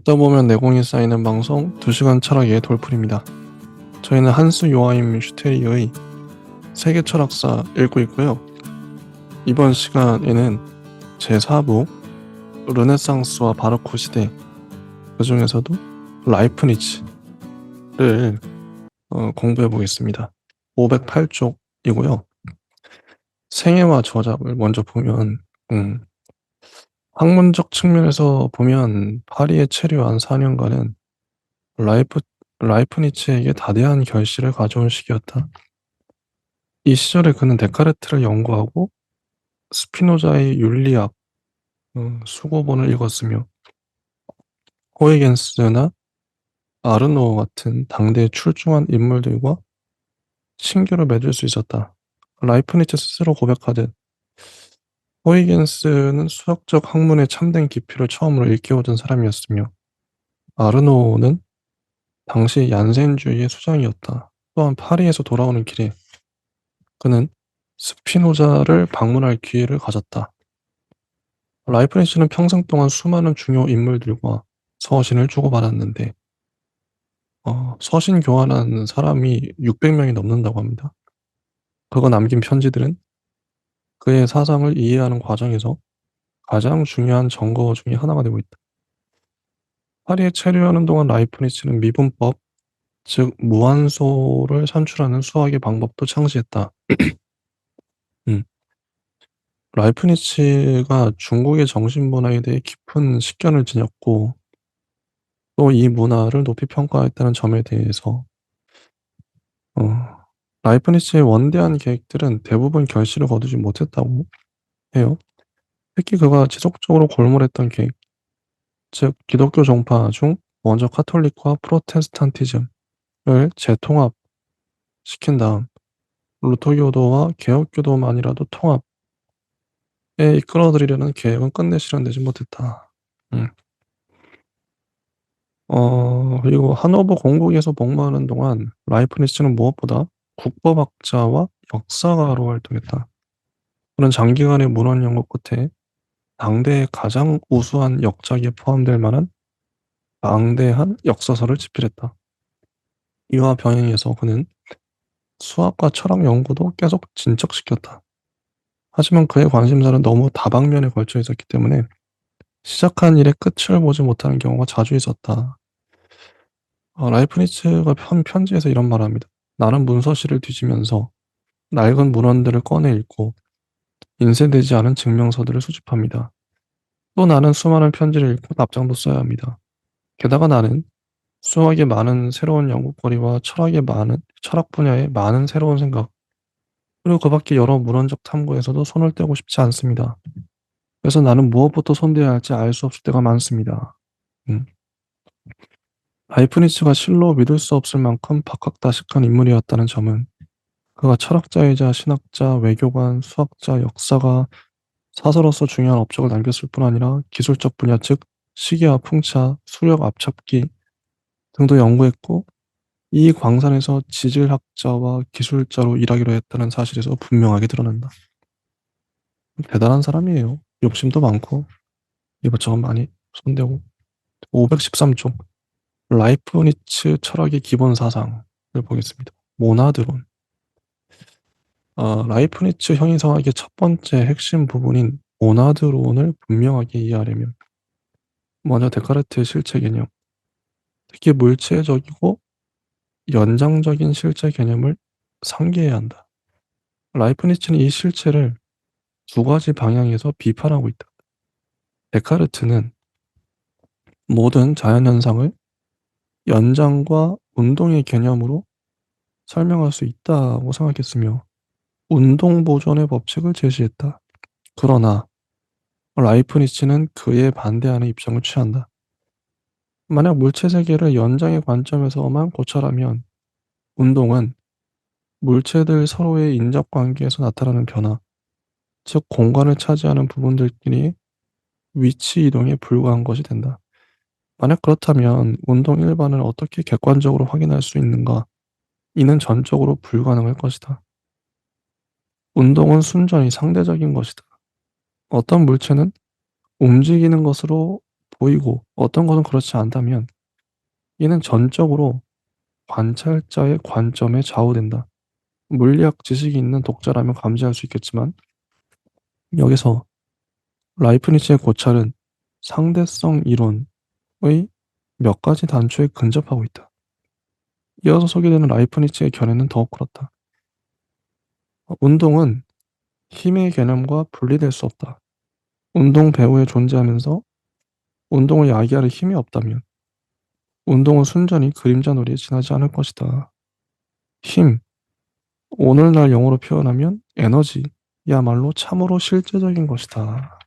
듣다 보면 내공이 쌓이는 방송 2시간 철학의 돌풀입니다. 저희는 한스 요하임 슈테리의 세계 철학사 읽고 있고요. 이번 시간에는 제4부 르네상스와 바로크 시대, 그 중에서도 라이프니츠를 공부해 보겠습니다. 508쪽이고요. 생애와 저작을 먼저 보면 학문적 측면에서 보면 파리에 체류한 4년간은 라이프니츠에게 다대한 결실을 가져온 시기였다. 이 시절에 그는 데카르트를 연구하고 스피노자의 윤리학 수고본을 읽었으며 호이겐스나 아르노 같은 당대의 출중한 인물들과 신교를 맺을 수 있었다. 라이프니츠 스스로 고백하듯 호이겐스는 수학적 학문의 참된 깊이를 처음으로 일깨워준 사람이었으며 아르노는 당시 얀센주의의 수장이었다. 또한 파리에서 돌아오는 길에 그는 스피노자를 방문할 기회를 가졌다. 라이프니츠는 평생 동안 수많은 중요 인물들과 서신을 주고받았는데 서신 교환한 사람이 600명이 넘는다고 합니다. 그가 남긴 편지들은 그의 사상을 이해하는 과정에서 가장 중요한 증거 중에 하나가 되고 있다. 파리에 체류하는 동안 라이프니츠는 미분법, 즉 무한소를 산출하는 수학의 방법도 창시했다. 음, 라이프니츠가 중국의 정신문화에 대해 깊은 식견을 지녔고 또 이 문화를 높이 평가했다는 점에 대해서 어 라이프니츠의 원대한 계획들은 대부분 결실을 거두지 못했다고 해요. 특히 그가 지속적으로 골몰했던 계획, 즉 기독교 종파 중 먼저 카톨릭과 프로테스탄티즘을 재통합시킨 다음 루터교도와 개혁교도만이라도 통합에 이끌어들이려는 계획은 끝내 실현되지 못했다. 음. 그리고 하노버 공국에서 복무하는 동안 라이프니츠는 무엇보다 국법학자와 역사가로 활동했다. 그는 장기간의 문헌 연구 끝에 당대의 가장 우수한 역작에 포함될 만한 방대한 역사서를 집필했다. 이와 병행해서 그는 수학과 철학 연구도 계속 진척시켰다. 하지만 그의 관심사는 너무 다방면에 걸쳐 있었기 때문에 시작한 일의 끝을 보지 못하는 경우가 자주 있었다. 라이프니츠가 편지에서 이런 말을 합니다. 나는 문서실을 뒤지면서 낡은 문헌들을 꺼내 읽고 인쇄되지 않은 증명서들을 수집합니다. 또 나는 수많은 편지를 읽고 답장도 써야 합니다. 게다가 나는 수학의 많은 새로운 연구거리와 철학 분야의 많은 새로운 생각, 그리고 그 밖에 여러 문헌적 탐구에서도 손을 떼고 싶지 않습니다. 그래서 나는 무엇부터 손대야 할지 알 수 없을 때가 많습니다. 음. 라이프니츠가 실로 믿을 수 없을 만큼 박학다식한 인물이었다는 점은 그가 철학자이자 신학자, 외교관, 수학자, 역사가, 사서로서 중요한 업적을 남겼을 뿐 아니라 기술적 분야 즉 시계와 풍차, 수력 앞잡기 등도 연구했고 이 광산에서 지질학자와 기술자로 일하기로 했다는 사실에서 분명하게 드러난다. 대단한 사람이에요. 욕심도 많고 이것저것 많이 손대고. 513쪽 라이프니츠 철학의 기본 사상을 보겠습니다. 모나드론. 라이프니츠 형이상학의 첫 번째 핵심 부분인 모나드론을 분명하게 이해하려면 먼저 데카르트의 실체 개념, 특히 물체적이고 연장적인 실체 개념을 상기해야 한다. 라이프니츠는 이 실체를 두 가지 방향에서 비판하고 있다. 데카르트는 모든 자연현상을 연장과 운동의 개념으로 설명할 수 있다고 생각했으며 운동 보존의 법칙을 제시했다. 그러나 라이프니츠는 그에 반대하는 입장을 취한다. 만약 물체 세계를 연장의 관점에서만 고찰하면 운동은 물체들 서로의 인접관계에서 나타나는 변화, 즉 공간을 차지하는 부분들끼리 위치 이동에 불과한 것이 된다. 만약 그렇다면 운동 일반을 어떻게 객관적으로 확인할 수 있는가? 이는 전적으로 불가능할 것이다. 운동은 순전히 상대적인 것이다. 어떤 물체는 움직이는 것으로 보이고 어떤 것은 그렇지 않다면 이는 전적으로 관찰자의 관점에 좌우된다. 물리학 지식이 있는 독자라면 감지할 수 있겠지만 여기서 라이프니츠의 고찰은 상대성 이론의 몇 가지 단초에 근접하고 있다. 이어서 소개되는 라이프니츠의 견해는 더욱 그렇다. 운동은 힘의 개념과 분리될 수 없다. 운동 배후에 존재하면서 운동을 야기할 힘이 없다면 운동은 순전히 그림자 놀이에 지나지 않을 것이다. 힘, 오늘날 영어로 표현하면 에너지야말로 참으로 실제적인 것이다.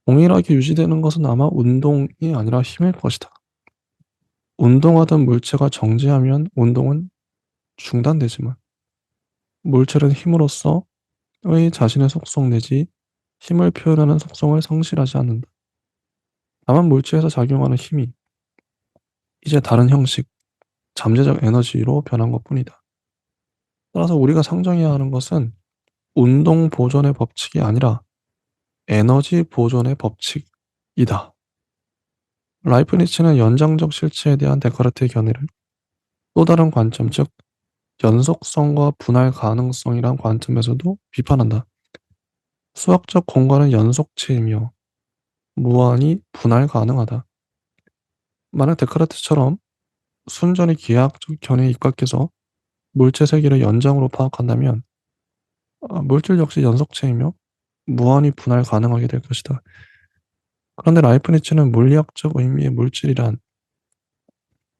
동일하게 유지되는 것은 아마 운동이 아니라 힘일 것이다. 운동하던 물체가 정지하면 운동은 중단되지만 물체는 힘으로써의 자신의 속성 내지 힘을 표현하는 속성을 상실하지 않는다. 다만 물체에서 작용하는 힘이 이제 다른 형식, 잠재적 에너지로 변한 것뿐이다. 따라서 우리가 상정해야 하는 것은 운동 보존의 법칙이 아니라 에너지 보존의 법칙이다. 라이프니츠는 연장적 실체에 대한 데카르트의 견해를 또 다른 관점, 즉 연속성과 분할 가능성이란 관점에서도 비판한다. 수학적 공간은 연속체이며 무한히 분할 가능하다. 만약 데카르트처럼 순전히 기하학적 견해에 입각해서 물체 세계를 연장으로 파악한다면 물질 역시 연속체이며 무한히 분할 가능하게 될 것이다. 그런데 라이프니츠는 물리학적 의미의 물질이란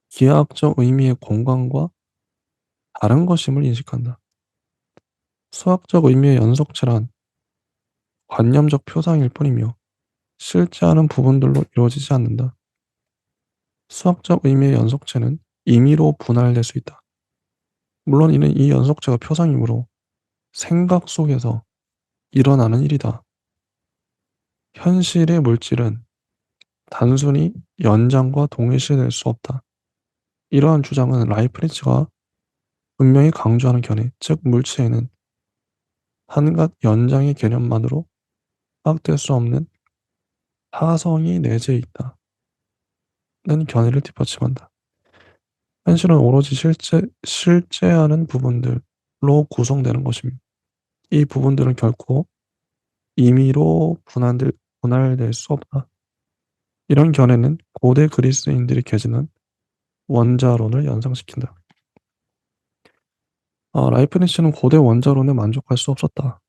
기하학적 의미의 공간과 다른 것임을 인식한다. 수학적 의미의 연속체란 관념적 표상일 뿐이며 실제하는 부분들로 이루어지지 않는다. 수학적 의미의 연속체는 임의로 분할될 수 있다. 물론 이는 이 연속체가 표상이므로 생각 속에서 일어나는 일이다. 현실의 물질은 단순히 연장과 동일시될 수 없다. 이러한 주장은 라이프니츠가 분명히 강조하는 견해, 즉 물체에는 한갓 연장의 개념만으로 파악될 수 없는 타성이 내재해 있다는 견해를 뒷받침한다. 현실은 오로지 실제하는 부분들로 구성되는 것입니다. 이 부분들은 결코 임의로 분할될 수 없다. 이런 견해는 고대 그리스인들이 개진한 원자론을 연상시킨다. 라이프니츠는 고대 원자론에 만족할 수 없었다.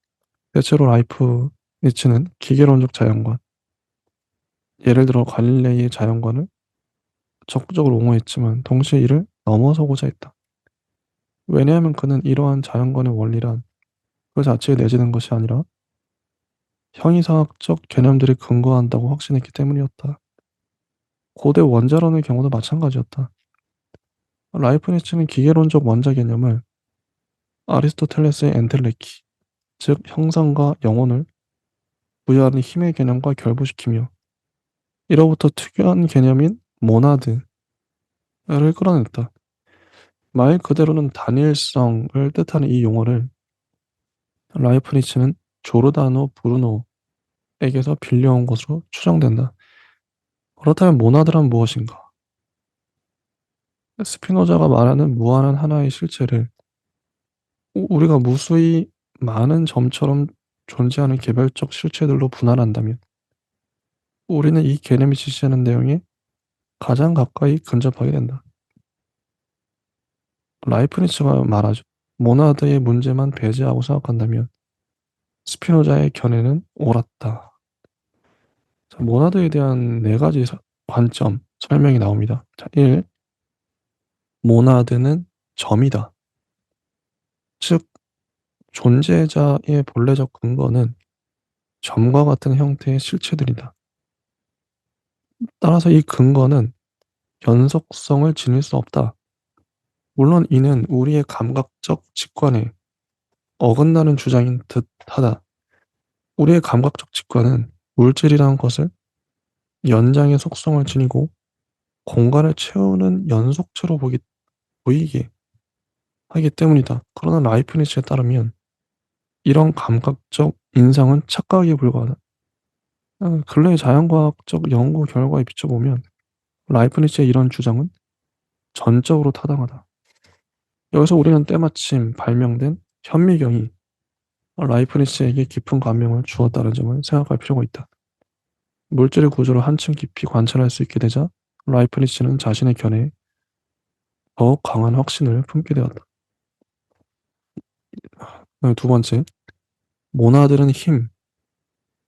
대체로 라이프니츠는 기계론적 자연관, 예를 들어 갈릴레이의 자연관을 적극적으로 옹호했지만 동시에 이를 넘어서고자 했다. 왜냐하면 그는 이러한 자연관의 원리란 그 자체에 내재된 것이 아니라 형이상학적 개념들이 근거한다고 확신했기 때문이었다. 고대 원자론의 경우도 마찬가지였다. 라이프니츠는 기계론적 원자 개념을 아리스토텔레스의 엔텔레키, 즉 형상과 영혼을 부여하는 힘의 개념과 결부시키며 이로부터 특유한 개념인 모나드를 끌어냈다. 말 그대로는 단일성을 뜻하는 이 용어를 라이프니츠는 조르다노 브루노에게서 빌려온 것으로 추정된다. 그렇다면 모나드란 무엇인가? 스피노자가 말하는 무한한 하나의 실체를 우리가 무수히 많은 점처럼 존재하는 개별적 실체들로 분할한다면 우리는 이 개념이 지시하는 내용에 가장 가까이 근접하게 된다. 라이프니츠가 말하죠. 모나드의 문제만 배제하고 생각한다면 스피노자의 견해는 옳았다. 자, 모나드에 대한 네 가지 관점 설명이 나옵니다. 자, 1. 모나드는 점이다. 즉 존재자의 본래적 근거는 점과 같은 형태의 실체들이다. 따라서 이 근거는 연속성을 지닐 수 없다. 물론 이는 우리의 감각적 직관에 어긋나는 주장인 듯하다. 우리의 감각적 직관은 물질이라는 것을 연장의 속성을 지니고 공간을 채우는 연속체로 보이게 하기 때문이다. 그러나 라이프니츠에 따르면 이런 감각적 인상은 착각에 불과하다. 근래 자연과학적 연구 결과에 비춰보면 라이프니츠의 이런 주장은 전적으로 타당하다. 여기서 우리는 때마침 발명된 현미경이 라이프니츠에게 깊은 감명을 주었다는 점을 생각할 필요가 있다. 물질의 구조를 한층 깊이 관찰할 수 있게 되자 라이프니츠는 자신의 견해에 더욱 강한 확신을 품게 되었다. 두 번째, 모나드는 힘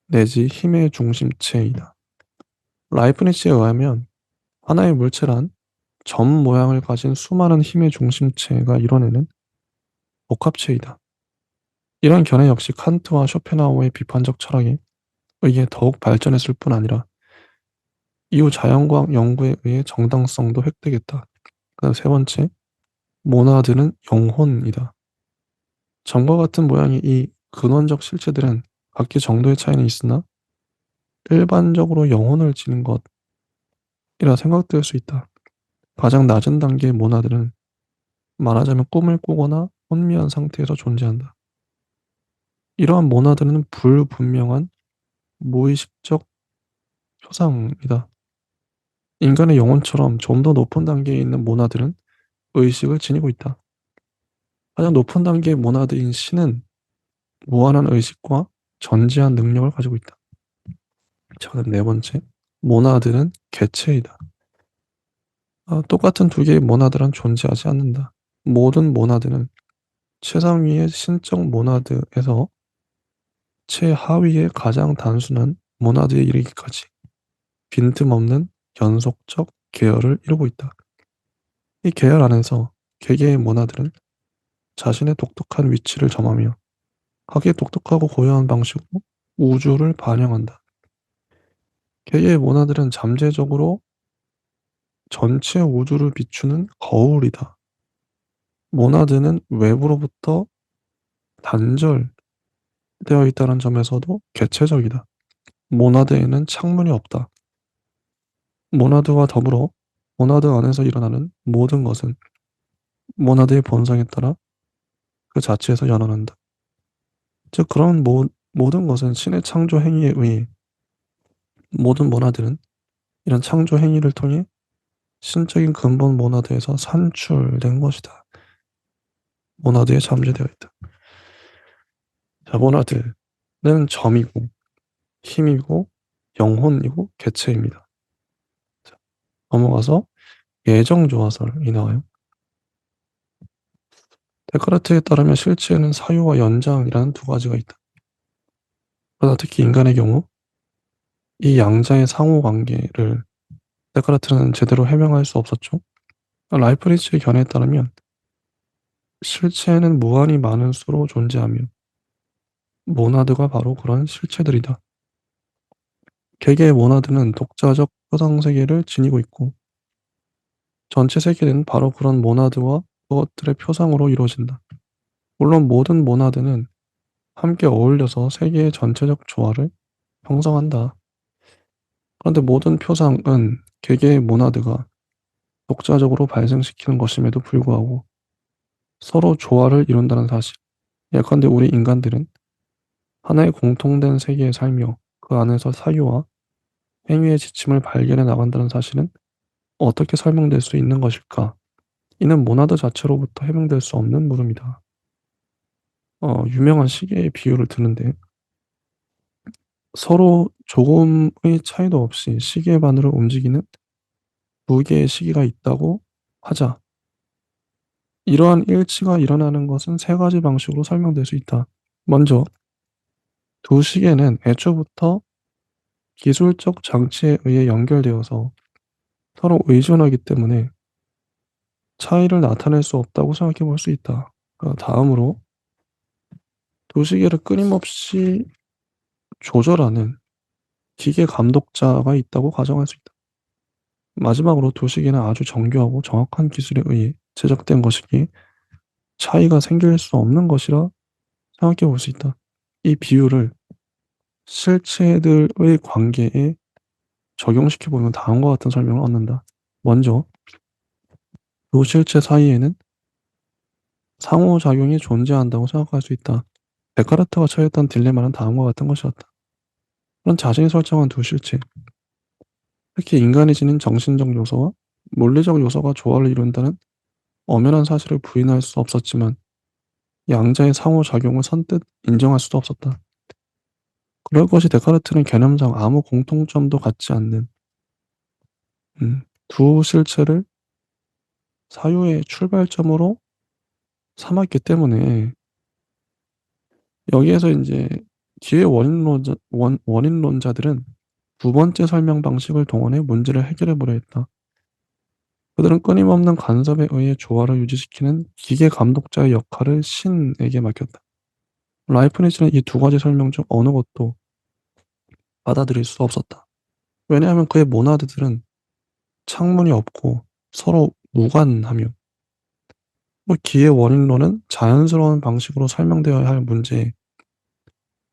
내지 힘의 중심체이다. 라이프니츠에 의하면 하나의 물체란 점 모양을 가진 수많은 힘의 중심체가 이뤄내는 복합체이다. 이런 견해 역시 칸트와 쇼펜하우어의 비판적 철학에 의해 더욱 발전했을 뿐 아니라 이후 자연과학 연구에 의해 정당성도 획득했다. 그다음 세 번째, 모나드는 영혼이다. 점과 같은 모양의 이 근원적 실체들은 각기 정도의 차이는 있으나 일반적으로 영혼을 지닌 것이라 생각될 수 있다. 가장 낮은 단계의 모나드는 말하자면 꿈을 꾸거나 혼미한 상태에서 존재한다. 이러한 모나드는 불분명한 무의식적 표상이다. 인간의 영혼처럼 좀 더 높은 단계에 있는 모나드는 의식을 지니고 있다. 가장 높은 단계의 모나드인 신은 무한한 의식과 전지한 능력을 가지고 있다. 자, 그다음 네 번째. 모나드는 개체이다. 똑같은 두 개의 모나드란 존재하지 않는다. 모든 모나드는 최상위의 신적 모나드에서 최하위의 가장 단순한 모나드에 이르기까지 빈틈없는 연속적 계열을 이루고 있다. 이 계열 안에서 개개의 모나드는 자신의 독특한 위치를 점하며 각기 독특하고 고유한 방식으로 우주를 반영한다. 개개의 모나드는 잠재적으로 전체 우주를 비추는 거울이다. 모나드는 외부로부터 단절되어 있다는 점에서도 개체적이다. 모나드에는 창문이 없다. 모나드와 더불어 모나드 안에서 일어나는 모든 것은 모나드의 본성에 따라 그 자체에서 연원한다. 즉 그런 모든 것은 신의 창조 행위에 의해 모든 모나드는 이런 창조 행위를 통해 신적인 근본 모나드에서 산출된 것이다. 모나드에 잠재되어 있다. 자, 모나드는 점이고 힘이고 영혼이고 개체입니다. 자, 넘어가서 예정 조화설이 나와요. 데카르트에 따르면 실체에는 사유와 연장이라는 두 가지가 있다. 그러나 특히 인간의 경우 이 양자의 상호 관계를 데카르트는 제대로 해명할 수 없었죠. 라이프니츠의 견해에 따르면 실체에는 무한히 많은 수로 존재하며 모나드가 바로 그런 실체들이다. 개개의 모나드는 독자적 표상 세계를 지니고 있고 전체 세계는 바로 그런 모나드와 그것들의 표상으로 이루어진다. 물론 모든 모나드는 함께 어울려서 세계의 전체적 조화를 형성한다. 그런데 모든 표상은 개개의 모나드가 독자적으로 발생시키는 것임에도 불구하고 서로 조화를 이룬다는 사실. 예컨대 우리 인간들은 하나의 공통된 세계에 살며 그 안에서 사유와 행위의 지침을 발견해 나간다는 사실은 어떻게 설명될 수 있는 것일까? 이는 모나드 자체로부터 해명될 수 없는 물음이다. 유명한 시계의 비유를 드는데 서로 조금의 차이도 없이 시계 반으로 움직이는 두 개의 시계가 있다고 하자. 이러한 일치가 일어나는 것은 세 가지 방식으로 설명될 수 있다. 먼저 두 시계는 애초부터 기술적 장치에 의해 연결되어서 서로 의존하기 때문에 차이를 나타낼 수 없다고 생각해 볼 수 있다. 다음으로 두 시계를 끊임없이 조절하는 기계 감독자가 있다고 가정할 수 있다. 마지막으로 두 시계는 아주 정교하고 정확한 기술에 의해 제작된 것이기에 차이가 생길 수 없는 것이라 생각해 볼 수 있다. 이 비유를 실체들의 관계에 적용시켜 보면 다음과 같은 설명을 얻는다. 먼저 두 실체 사이에는 상호작용이 존재한다고 생각할 수 있다. 데카르트가 처했던 딜레마는 다음과 같은 것이었다. 그런 자신이 설정한 두 실체, 특히 인간이 지닌 정신적 요소와 물리적 요소가 조화를 이룬다는 엄연한 사실을 부인할 수 없었지만 양자의 상호작용을 선뜻 인정할 수도 없었다. 그럴 것이 데카르트는 개념상 아무 공통점도 갖지 않는 두 실체를 사유의 출발점으로 삼았기 때문에 여기에서 이제 기회 원인론자들은 두 번째 설명 방식을 동원해 문제를 해결해 보려 했다. 그들은 끊임없는 간섭에 의해 조화를 유지시키는 기계 감독자의 역할을 신에게 맡겼다. 라이프니츠는 이 두 가지 설명 중 어느 것도 받아들일 수 없었다. 왜냐하면 그의 모나드들은 창문이 없고 서로 무관하며, 기의 원인론은 자연스러운 방식으로 설명되어야 할 문제에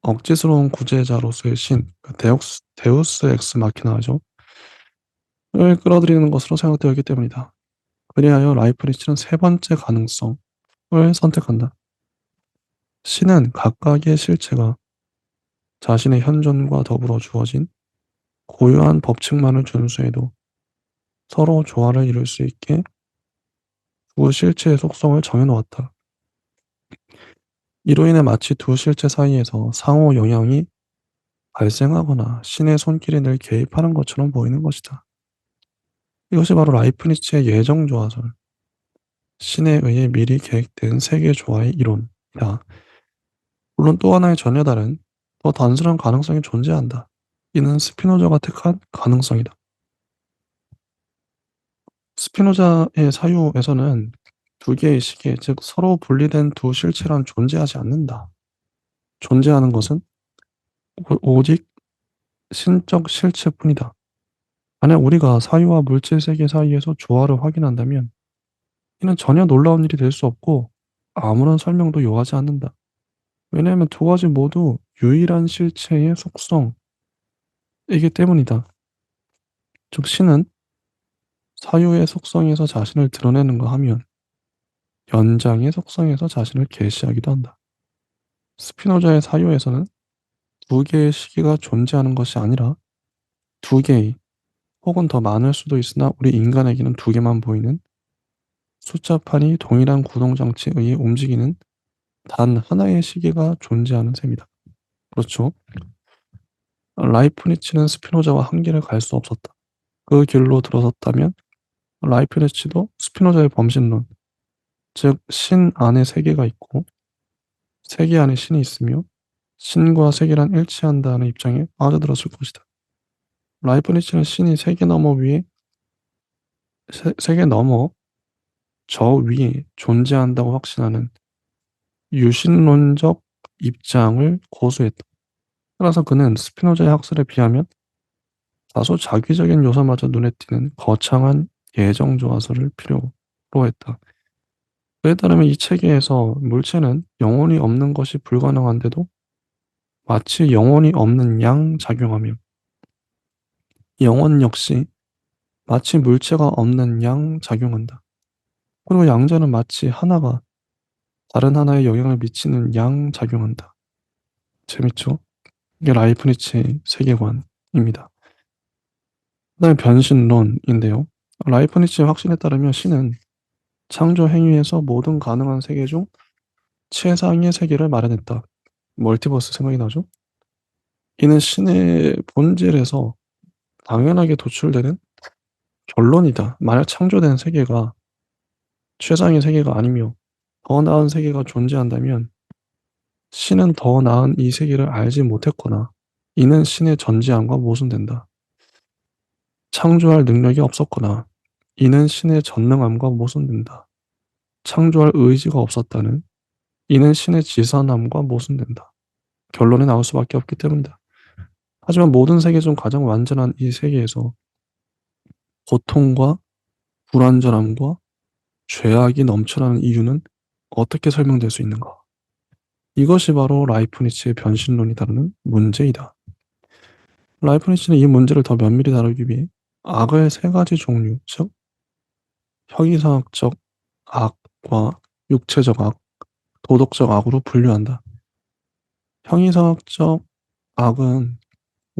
억지스러운 구제자로서의 신, 그러니까 데우스 엑스 마키나죠. 을 끌어들이는 것으로 생각되었기 때문이다. 그리하여 라이프니츠는 세 번째 가능성을 선택한다. 신은 각각의 실체가 자신의 현존과 더불어 주어진 고유한 법칙만을 준수해도 서로 조화를 이룰 수 있게 두 실체의 속성을 정해놓았다. 이로 인해 마치 두 실체 사이에서 상호 영향이 발생하거나 신의 손길이 늘 개입하는 것처럼 보이는 것이다. 이것이 바로 라이프니츠의 예정조화설, 신에 의해 미리 계획된 세계 조화의 이론이다. 물론 또 하나의 전혀 다른 더 단순한 가능성이 존재한다. 이는 스피노자가 택한 가능성이다. 스피노자의 사유에서는 두 개의 시계, 즉 서로 분리된 두 실체란 존재하지 않는다. 존재하는 것은 오직 신적 실체뿐이다. 만약 우리가 사유와 물질 세계 사이에서 조화를 확인한다면 이는 전혀 놀라운 일이 될 수 없고 아무런 설명도 요하지 않는다. 왜냐하면 두 가지 모두 유일한 실체의 속성이기 때문이다. 즉 신은 사유의 속성에서 자신을 드러내는가 하면 연장의 속성에서 자신을 계시하기도 한다. 스피노자의 사유에서는 두 개의 시기가 존재하는 것이 아니라 두 개의, 혹은 더 많을 수도 있으나 우리 인간에게는 두 개만 보이는 숫자판이 동일한 구동장치에 의해 움직이는 단 하나의 시계가 존재하는 셈이다. 그렇죠. 라이프니츠는 스피노자와 한계를 갈 수 없었다. 그 길로 들어섰다면 라이프니츠도 스피노자의 범신론, 즉 신 안에 세계가 있고 세계 안에 신이 있으며 신과 세계란 일치한다는 입장에 빠져들었을 것이다. 라이프니츠는 신이 세계 너머 위에 세계 너머 저 위에 존재한다고 확신하는 유신론적 입장을 고수했다. 따라서 그는 스피노자의 학설에 비하면 다소 자기적인 요소마저 눈에 띄는 거창한 예정 조화설을 필요로 했다. 그에 따르면 이 체계에서 물체는 영혼이 없는 것이 불가능한데도 마치 영혼이 없는 양 작용하며 영혼 역시 마치 물체가 없는 양 작용한다. 그리고 양자는 마치 하나가 다른 하나에 영향을 미치는 양 작용한다. 재밌죠? 이게 라이프니츠의 세계관입니다. 그다음에 변신론인데요. 라이프니츠의 확신에 따르면 신은 창조 행위에서 모든 가능한 세계 중 최상의 세계를 마련했다. 멀티버스 생각이 나죠? 이는 신의 본질에서 당연하게 도출되는 결론이다. 만약 창조된 세계가 최상의 세계가 아니며 더 나은 세계가 존재한다면 신은 더 나은 이 세계를 알지 못했거나 이는 신의 전지함과 모순된다. 창조할 능력이 없었거나 이는 신의 전능함과 모순된다. 창조할 의지가 없었다는 이는 신의 지선함과 모순된다. 결론이 나올 수밖에 없기 때문이다. 하지만 모든 세계 중 가장 완전한 이 세계에서 고통과 불완전함과 죄악이 넘쳐나는 이유는 어떻게 설명될 수 있는가? 이것이 바로 라이프니츠의 변신론이 다루는 문제이다. 라이프니츠는 이 문제를 더 면밀히 다루기 위해 악을 세 가지 종류, 즉 형이상학적 악과 육체적 악, 도덕적 악으로 분류한다. 형이상학적 악은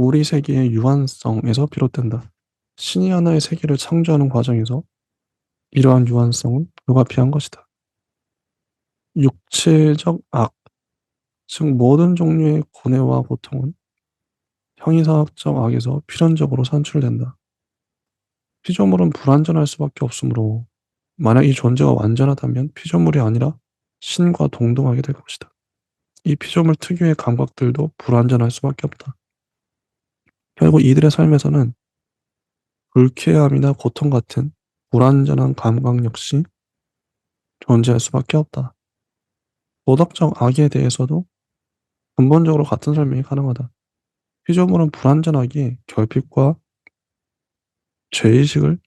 우리 세계의 유한성에서 비롯된다. 신이 하나의 세계를 창조하는 과정에서 이러한 유한성은 불가피한 것이다. 육체적 악, 즉 모든 종류의 고뇌와 고통은 형이상학적 악에서 필연적으로 산출된다. 피조물은 불완전할 수밖에 없으므로 만약 이 존재가 완전하다면 피조물이 아니라 신과 동등하게 될 것이다. 이 피조물 특유의 감각들도 불완전할 수밖에 없다. 결국 이들의 삶에서는 불쾌함이나 고통 같은 불완전한 감각 역시 존재할 수밖에 없다. 도덕적 악에 대해서도 근본적으로 같은 설명이 가능하다. 피조물은 불완전하기에 결핍과 죄의식을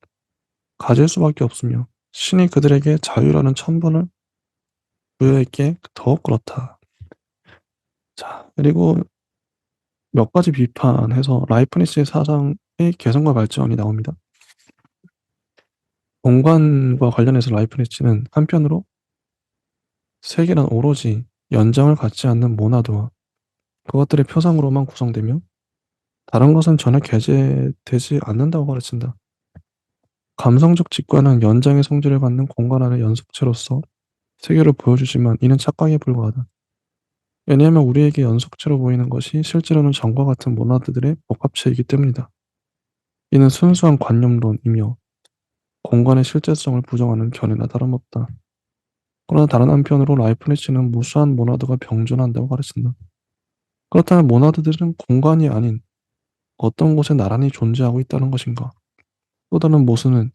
가질 수밖에 없으며 신이 그들에게 자유라는 천분을 부여했기에 더욱 그렇다. 자, 그리고 몇 가지 비판해서 라이프니츠의 사상의 개성과 발전이 나옵니다. 공간과 관련해서 라이프니츠는 한편으로 세계는 오로지 연장을 갖지 않는 모나드와 그것들의 표상으로만 구성되며 다른 것은 전혀 개재되지 않는다고 가르친다. 감성적 직관은 연장의 성질을 갖는 공간 안의 연속체로서 세계를 보여주지만 이는 착각에 불과하다. 왜냐하면 우리에게 연속체로 보이는 것이 실제로는 전과 같은 모나드들의 복합체이기 때문이다. 이는 순수한 관념론이며 공간의 실제성을 부정하는 견해나 다름없다. 그러나 다른 한편으로 라이프니츠는 무수한 모나드가 병존한다고 가르친다. 그렇다면 모나드들은 공간이 아닌 어떤 곳에 나란히 존재하고 있다는 것인가? 또 다른 모순은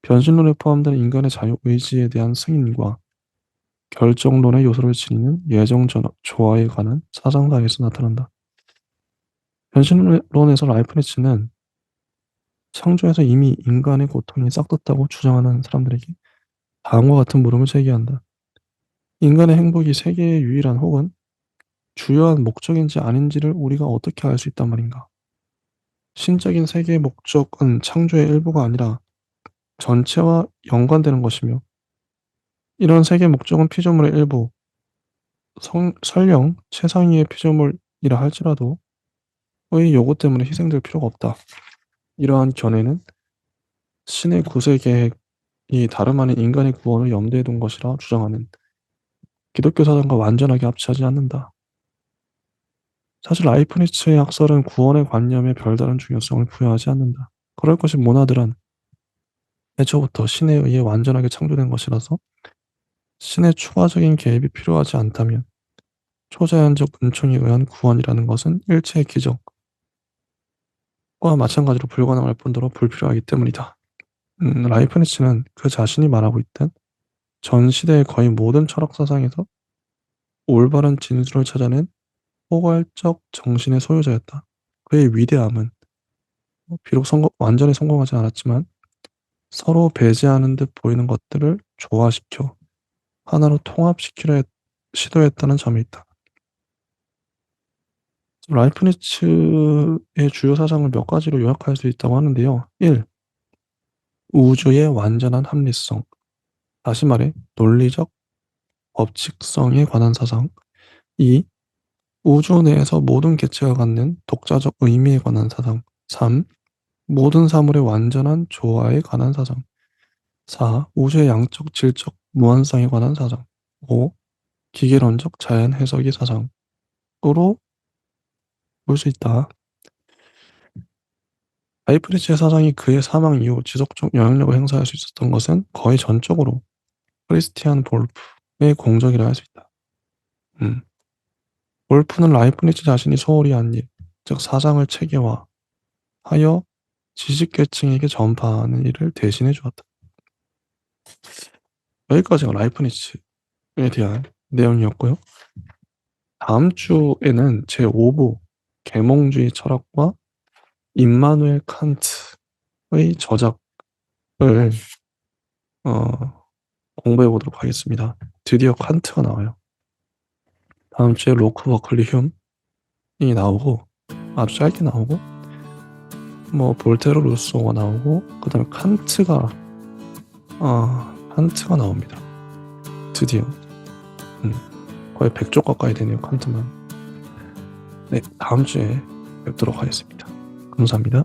변신론에 포함된 인간의 자유의지에 대한 승인과 결정론의 요소를 지니는 예정조화에 관한 사상가에서 나타난다. 변신론에서 라이프니츠는 창조에서 이미 인간의 고통이 싹떴다고 주장하는 사람들에게 다음과 같은 물음을 제기한다. 인간의 행복이 세계의 유일한 혹은 주요한 목적인지 아닌지를 우리가 어떻게 알 수 있단 말인가? 신적인 세계의 목적은 창조의 일부가 아니라 전체와 연관되는 것이며 이런 세계의 목적은 피조물의 일부, 설령 최상위의 피조물이라 할지라도 의 요구 때문에 희생될 필요가 없다. 이러한 견해는 신의 구세 계획이 다름 아닌 인간의 구원을 염두에 둔 것이라 주장하는 기독교 사상과 완전하게 합치하지 않는다. 사실 라이프니츠의 학설은 구원의 관념에 별다른 중요성을 부여하지 않는다. 그럴 것이 모나드란 애초부터 신에 의해 완전하게 창조된 것이라서 신의 추가적인 개입이 필요하지 않다면 초자연적 은총에 의한 구원이라는 것은 일체의 기적과 마찬가지로 불가능할 뿐더러 불필요하기 때문이다. 라이프니츠는 그 자신이 말하고 있던 전 시대의 거의 모든 철학 사상에서 올바른 진술을 찾아낸 포괄적 정신의 소유자였다. 그의 위대함은 비록 완전히 성공하지 않았지만 서로 배제하는 듯 보이는 것들을 조화시켜 하나로 통합시키려 시도했다는 점이 있다. 라이프니츠의 주요 사상을 몇 가지로 요약할 수 있다고 하는데요. 1. 우주의 완전한 합리성. 다시 말해 논리적 법칙성에 관한 사상. 2. 우주 내에서 모든 개체가 갖는 독자적 의미에 관한 사상. 3. 모든 사물의 완전한 조화에 관한 사상. 4. 우주의 양적, 질적, 무한성에 관한 사상. 5. 기계론적 자연 해석의 사상으로 볼 수 있다. 라이프니츠의 사상이 그의 사망 이후 지속적 영향력을 행사할 수 있었던 것은 거의 전적으로 크리스티안 볼프의 공적이라 할 수 있다. 볼프는 라이프니츠 자신이 소홀히 한 일, 즉 사상을 체계화하여 지식계층에게 전파하는 일을 대신해 주었다. 여기까지가 라이프니츠에 대한 내용이었고요. 다음 주에는 제5부 계몽주의 철학과 임마누엘 칸트의 저작을 공부해 보도록 하겠습니다. 드디어 칸트가 나와요. 다음 주에 로크, 버클리, 흉이 나오고 아주 짧게 나오고 뭐 볼테르, 루소가 나오고 그 다음에 칸트가 나옵니다. 드디어 거의 100쪽 가까이 되네요. 칸트만. 네, 다음 주에 뵙도록 하겠습니다. 감사합니다.